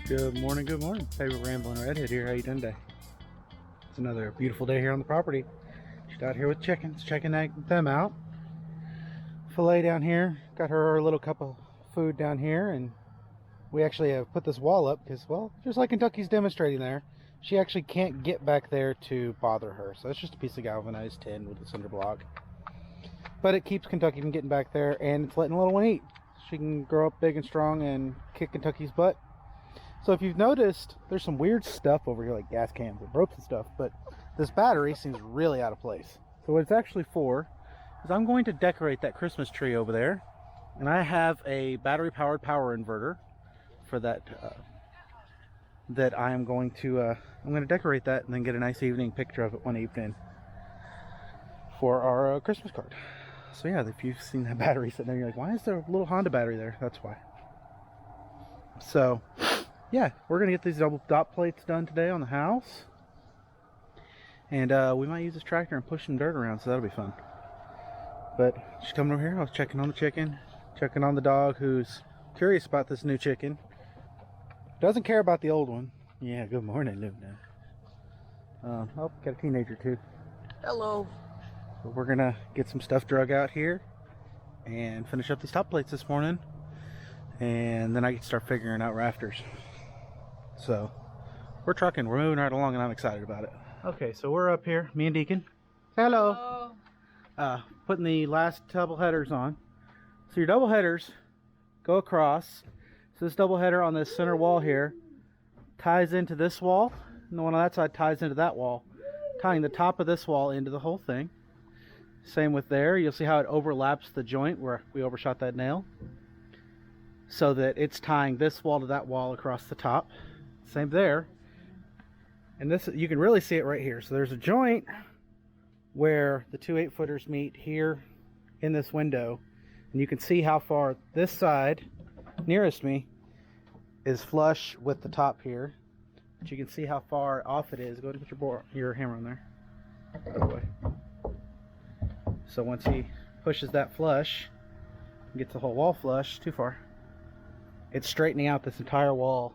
Good morning, good morning. Favorite Rambling Redhead here. How you doing today? It's another beautiful day here on the property. She's out here with chickens, checking them out. Filet down here. Got her a little cup of food down here, and we actually have put this wall up because, well, just like Kentucky's demonstrating there, she actually can't get back there to bother her. So it's just a piece of galvanized tin with a cinder block. But it keeps Kentucky from getting back there, and it's letting the little one eat. She can grow up big and strong and kick Kentucky's butt. So if you've noticed, there's some weird stuff over here, like gas cans and ropes and stuff, but this battery seems really out of place. So what it's actually for is I'm going to decorate that Christmas tree over there, and I have a battery-powered power inverter for that. That I am going to decorate that and then get a nice evening picture of it one evening for our Christmas card. So yeah, if you've seen that battery sitting there, you're like, why is there a little Honda battery there? That's why. So yeah, we're gonna get these double dot plates done today on the house, and we might use this tractor and push some dirt around, so that'll be fun. But she's coming over here. I was checking on the chicken, checking on the dog, who's curious about this new chicken. Doesn't care about the old one. Yeah, good morning, Luna. Oh, got a teenager too. Hello. So we're gonna get some stuff drug out here and finish up these top plates this morning, and then I can start figuring out rafters. So we're trucking, we're moving right along, and I'm excited about it. Okay, so we're up here, me and Deacon. Hello. Putting the last double headers on. So your double headers go across. So this double header on this center wall here ties into this wall, and the one on that side ties into that wall, tying the top of this wall into the whole thing. Same with there. You'll see how it overlaps the joint where we overshot that nail, so that it's tying this wall to that wall across the top. Same there. And this, you can really see it right here. So there's a joint where the two 8-footers meet here in this window, and you can see how far this side nearest me is flush with the top here, but you can see how far off it is. Go ahead and put your hammer on there. By the way. So once he pushes that flush and gets the whole wall flush, too far, it's straightening out this entire wall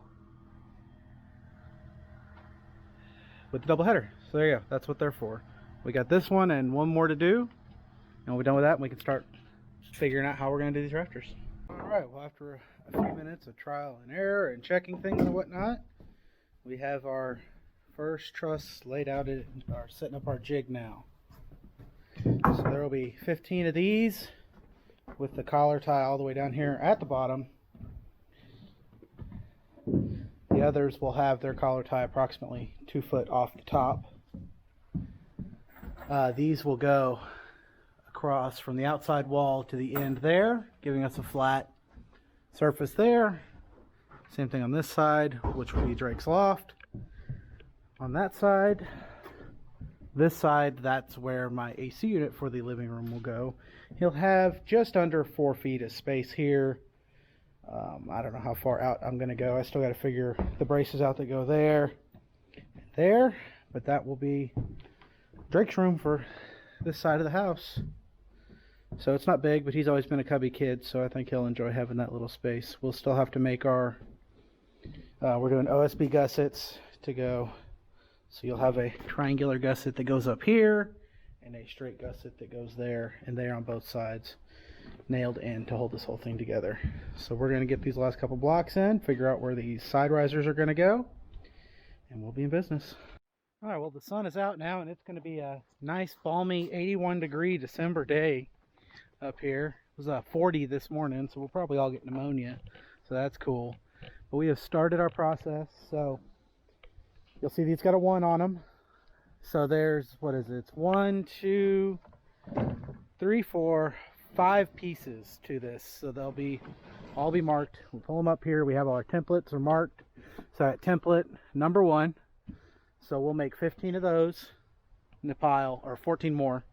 with the double header. So there you go, that's what they're for. We got this one and one more to do, and we're done with that, and we can start figuring out how we're going to do these rafters. Alright, well, after a few minutes of trial and error and checking things and whatnot, we have our first truss laid out and are setting up our jig now. So there will be 15 of these with the collar tie all the way down here at the bottom. The others will have their collar tie approximately 2 foot off the top. These will go across from the outside wall to the end there, giving us a flat surface there. Same thing on this side, which will be Drake's loft. On that side, this side, that's where my AC unit for the living room will go. He'll have just under 4 feet of space here. I don't know how far out I'm going to go. I still got to figure the braces out that go there and there, but that will be Drake's room for this side of the house. So it's not big, but he's always been a cubby kid, so I think he'll enjoy having that little space. We'll still have to make our, we're doing OSB gussets to go. So you'll have a triangular gusset that goes up here and a straight gusset that goes there and there on both sides, nailed in to hold this whole thing together. So we're going to get these last couple blocks in, figure out where these side risers are going to go, and we'll be in business. All right, well, the sun is out now, and it's going to be a nice, balmy 81-degree December day up here. It was 40 this morning, so we'll probably all get pneumonia, so that's cool. But we have started our process, so you'll see these got a 1 on them. So there's, what is it? It's 1, 2, 3, 4, 5 pieces to this. So they'll all be marked. We'll pull them up here. We have all our templates are marked. So at template number 1. So we'll make 15 of those in the pile, or 14 more.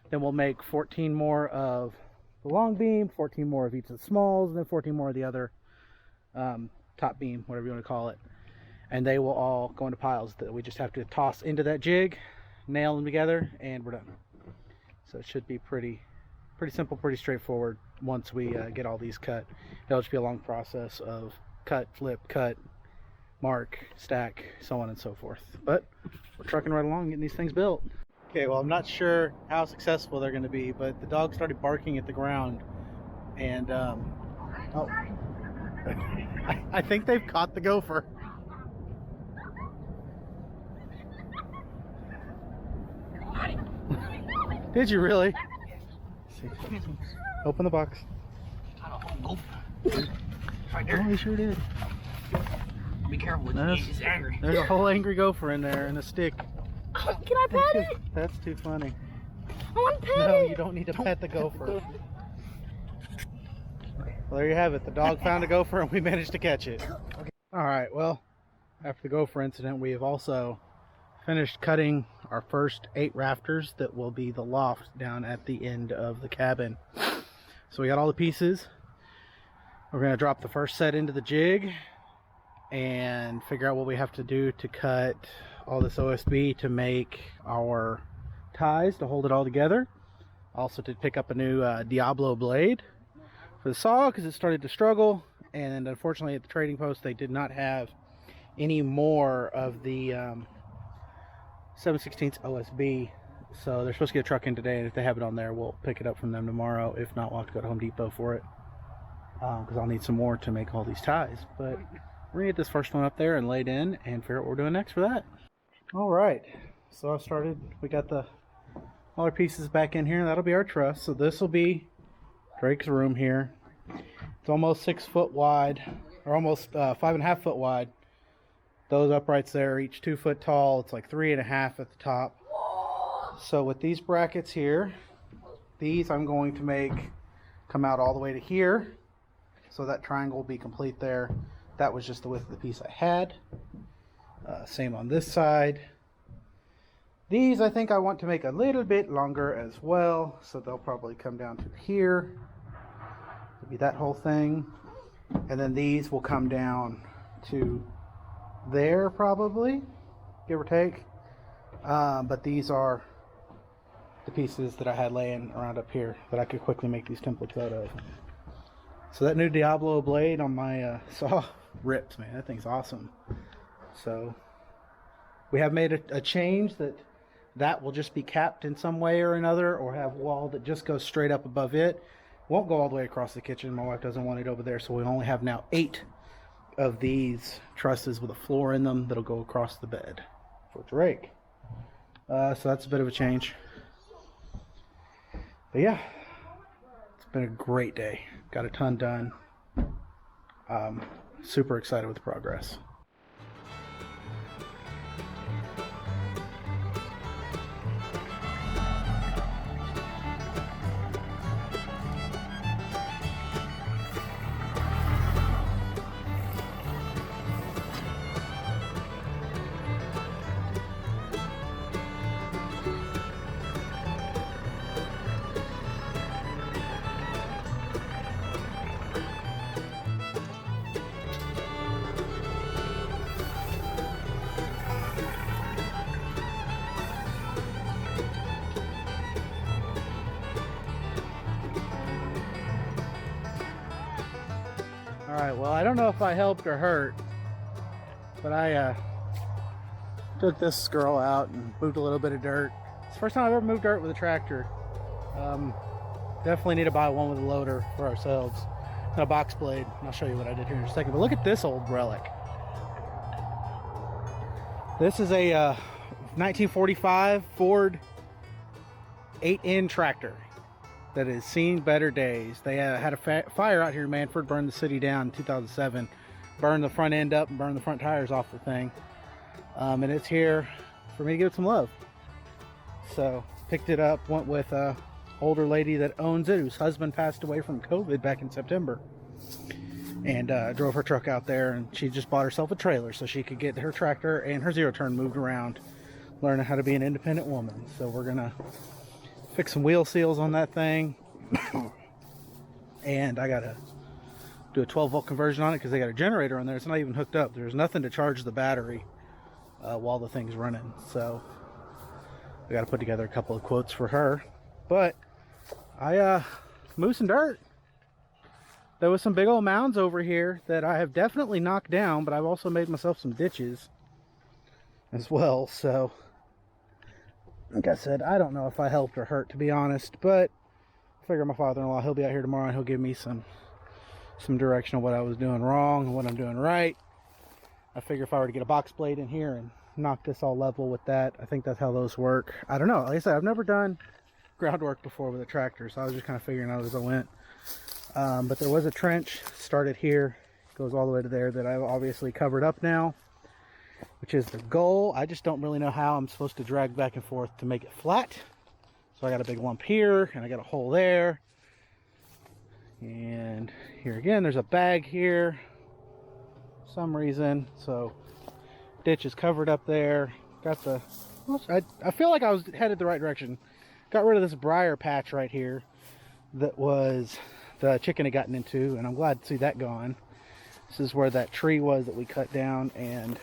Then we'll make 14 more of the long beam, 14 more of each of the smalls, and then 14 more of the other top beam, whatever you want to call it. And they will all go into piles that we just have to toss into that jig, nail them together, and we're done. So it should be pretty simple, pretty straightforward once we get all these cut. It'll just be a long process of cut, flip, cut, mark, stack, so on and so forth. But we're trucking right along, getting these things built. Okay, well, I'm not sure how successful they're going to be, but the dog started barking at the ground, and oh, I think they've caught the gopher. Did you really? Open the box. Right there. Oh, he sure did. Be careful with it. He's angry. There's a whole angry gopher in there and a stick. Can I pet it? That's too funny. I want to pet No, it. you don't need to pet the gopher. Well, there you have it. The dog found a gopher and we managed to catch it. Okay. All right, well, after the gopher incident, we have also finished cutting our first 8 rafters that will be the loft down at the end of the cabin. So we got all the pieces. We're going to drop the first set into the jig and figure out what we have to do to cut all this OSB to make our ties to hold it all together. Also did pick up a new Diablo blade for the saw because it started to struggle, and unfortunately at the trading post they did not have any more of the 7/16 OSB, so they're supposed to get a truck in today, and if they have it on there we'll pick it up from them tomorrow. If not, we'll have to go to Home Depot for it because I'll need some more to make all these ties. But we're gonna get this first one up there and laid in and figure out what we're doing next for that. All right, so I started, we got all our pieces back in here. That'll be our truss. So this will be Drake's room here. It's almost 6 foot wide, or almost 5.5 foot wide. Those uprights there are each 2 foot tall. It's like 3.5 at the top. So with these brackets here, these I'm going to make come out all the way to here. So that triangle will be complete there. That was just the width of the piece I had. Same on this side. These I think I want to make a little bit longer as well. So they'll probably come down to here. It'll be that whole thing. And then these will come down to there probably, give or take. But these are the pieces that I had laying around up here that I could quickly make these templates out of. So that new Diablo blade on my saw rips, man. That thing's awesome. So we have made a change that will just be capped in some way or another, or have wall that just goes straight up above it. Won't go all the way across the kitchen. My wife doesn't want it over there, so we only have now 8 of these trusses with a floor in them that'll go across the bed for Drake. So that's a bit of a change. But yeah, it's been a great day. Got a ton done. Super excited with the progress. Alright, well, I don't know if I helped or hurt, but I took this girl out and moved a little bit of dirt. It's the first time I've ever moved dirt with a tractor. Definitely need to buy one with a loader for ourselves and a box blade. And I'll show you what I did here in a second. But look at this old relic. This is a 1945 Ford 8N tractor that has seen better days. They had a fire out here in Manford, burned the city down in 2007, burned the front end up and burned the front tires off the thing. And it's here for me to give it some love. So picked it up, went with a older lady that owns it, whose husband passed away from COVID back in September, and drove her truck out there, and she just bought herself a trailer so she could get her tractor and her zero turn moved around, learning how to be an independent woman. So we're gonna fix some wheel seals on that thing and I gotta do a 12-volt conversion on it because they got a generator on there. It's not even hooked up. There's nothing to charge the battery while the thing's running. So I gotta put together a couple of quotes for her. But I moved some dirt. there was some big old mounds over here that I have definitely knocked down, but I've also made myself some ditches as well. So like I said, I don't know if I helped or hurt, to be honest, but I figure my father-in-law, he'll be out here tomorrow and he'll give me some direction on what I was doing wrong and what I'm doing right. I figure if I were to get a box blade in here and knock this all level with that, I think that's how those work. I don't know. Like I said, I've never done groundwork before with a tractor, so I was just kind of figuring out as I went. But there was a trench started here, goes all the way to there, that I've obviously covered up now, which is the goal. I just don't really know how I'm supposed to drag back and forth to make it flat. So I got a big lump here, and I got a hole there. And here again, there's a bag here for some reason. So ditch is covered up there. Got the, I feel like I was headed the right direction. Got rid of this briar patch right here that was the chicken had gotten into, and I'm glad to see that gone. This is where that tree was that we cut down, and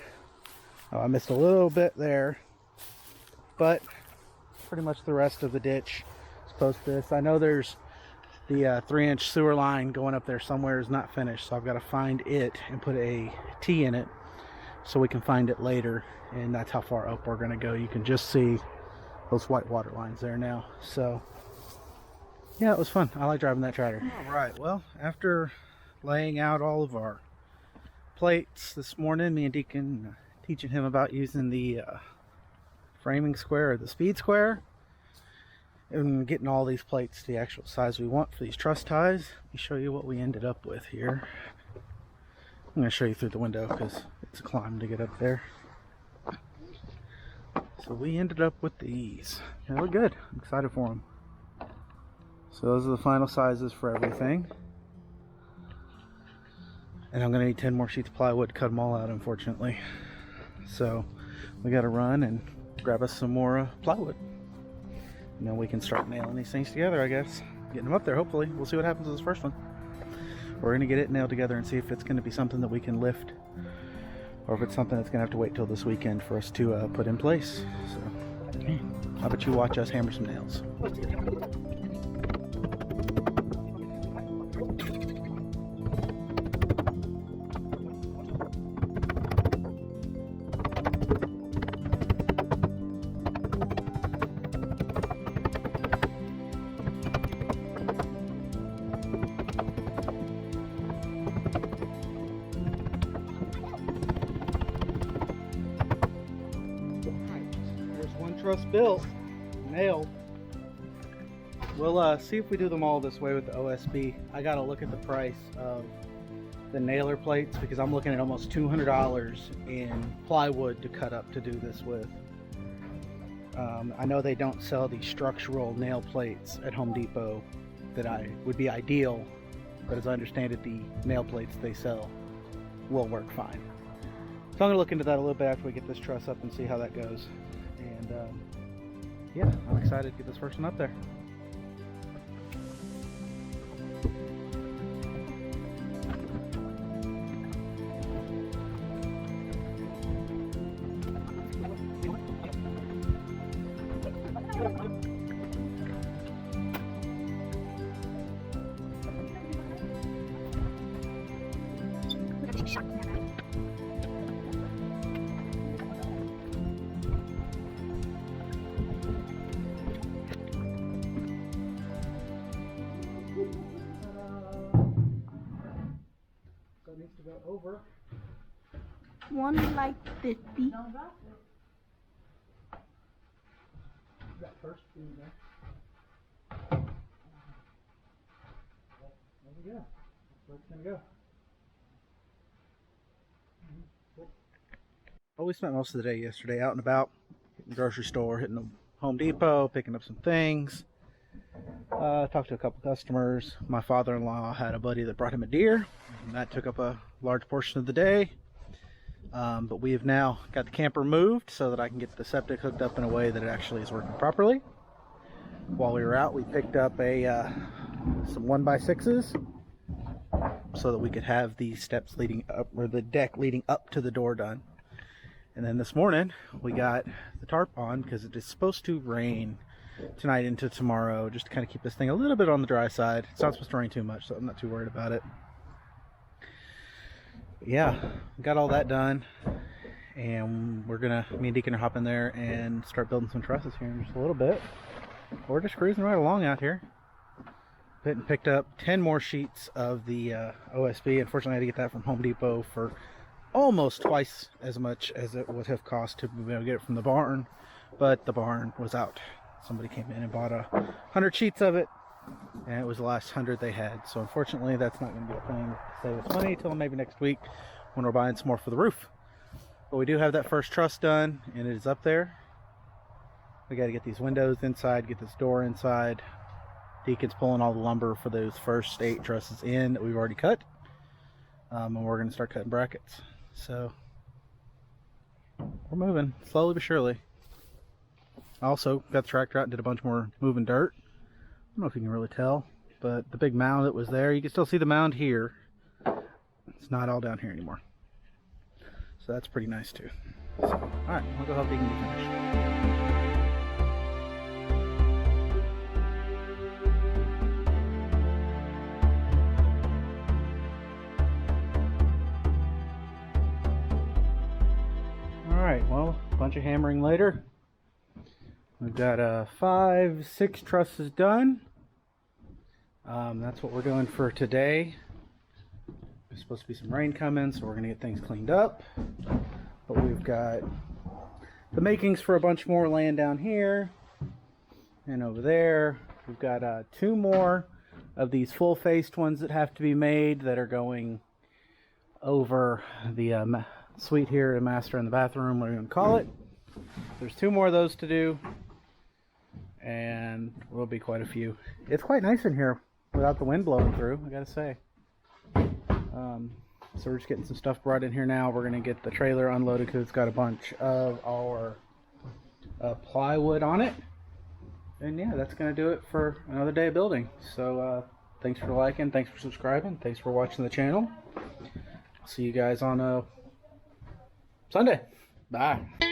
I missed a little bit there, but pretty much the rest of the ditch is post this. I know there's the 3-inch sewer line going up there somewhere is not finished, so I've got to find it and put a T in it so we can find it later, and that's how far up we're going to go. You can just see those white water lines there now. So yeah, it was fun. I like driving that tractor. All right, well, after laying out all of our plates this morning, me and Deacon teaching him about using the framing square or the speed square and getting all these plates the actual size we want for these truss ties. Let me show you what we ended up with here. I'm going to show you through the window because it's a climb to get up there. So we ended up with these. They look good. I'm excited for them. So those are the final sizes for everything. And I'm going to need 10 more sheets of plywood to cut them all out, unfortunately. So we got to run and grab us some more plywood. And then we can start nailing these things together, I guess. Getting them up there, hopefully. We'll see what happens with this first one. We're going to get it nailed together and see if it's going to be something that we can lift, or if it's something that's going to have to wait till this weekend for us to put in place. So how about you watch us hammer some nails? Truss built, nailed. We'll see if we do them all this way with the OSB. I gotta look at the price of the nailer plates because I'm looking at almost $200 in plywood to cut up to do this with. I know they don't sell the structural nail plates at Home Depot that would be ideal, but as I understand it, the nail plates they sell will work fine. So I'm gonna look into that a little bit after we get this truss up and see how that goes. And yeah, I'm excited to get this first one up there. So it needs to go over. One like 50. That first thing there. There we go. That's where it's gonna go. Cool. Well, we spent most of the day yesterday out and about, hitting the grocery store, hitting the Home Depot, picking up some things. Talked to a couple customers. My father-in-law had a buddy that brought him a deer, and that took up a large portion of the day. But we have now got the camper moved so that I can get the septic hooked up in a way that it actually is working properly. While we were out, we picked up some 1x6s so that we could have the steps leading up, or the deck leading up to the door done. And then this morning we got the tarp on because it is supposed to rain tonight into tomorrow, just to kind of keep this thing a little bit on the dry side. It's not supposed to rain too much, so I'm not too worried about it. Yeah, got all that done, and me and Deacon are hopping there and start building some trusses here in just a little bit. We're just cruising right along out here. Picked up 10 more sheets of the OSB. Unfortunately, I had to get that from Home Depot for almost twice as much as it would have cost to be able to get it from the barn, but the barn was out. Somebody came in and bought 100 sheets of it, and it was the last 100 they had. So unfortunately, that's not going to be a thing to save us money till maybe next week when we're buying some more for the roof. But we do have that first truss done, and it is up there. We got to get these windows inside, get this door inside. Deacon's pulling all the lumber for those first 8 trusses in that we've already cut, and we're going to start cutting brackets. So we're moving slowly but surely. I also got the tractor out and did a bunch more moving dirt. I don't know if you can really tell, but the big mound that was there, you can still see the mound here. It's not all down here anymore, so that's pretty nice too. So, all right, I'll go help Deacon get finished. Alright, well, a bunch of hammering later. We've got 5, 6 trusses done. That's what we're doing for today. There's supposed to be some rain coming, so we're going to get things cleaned up. But we've got the makings for a bunch more laying down here and over there. We've got 2 more of these full-faced ones that have to be made that are going over the suite here, the master in the bathroom, whatever you want to call it. There's 2 more of those to do, and will be quite a few. It's quite nice in here without the wind blowing through, I gotta say. So we're just getting some stuff brought in here now. We're gonna get the trailer unloaded because it's got a bunch of our plywood on it. And yeah, that's gonna do it for another day of building. So thanks for liking, thanks for subscribing, thanks for watching the channel. See you guys on Sunday. Bye.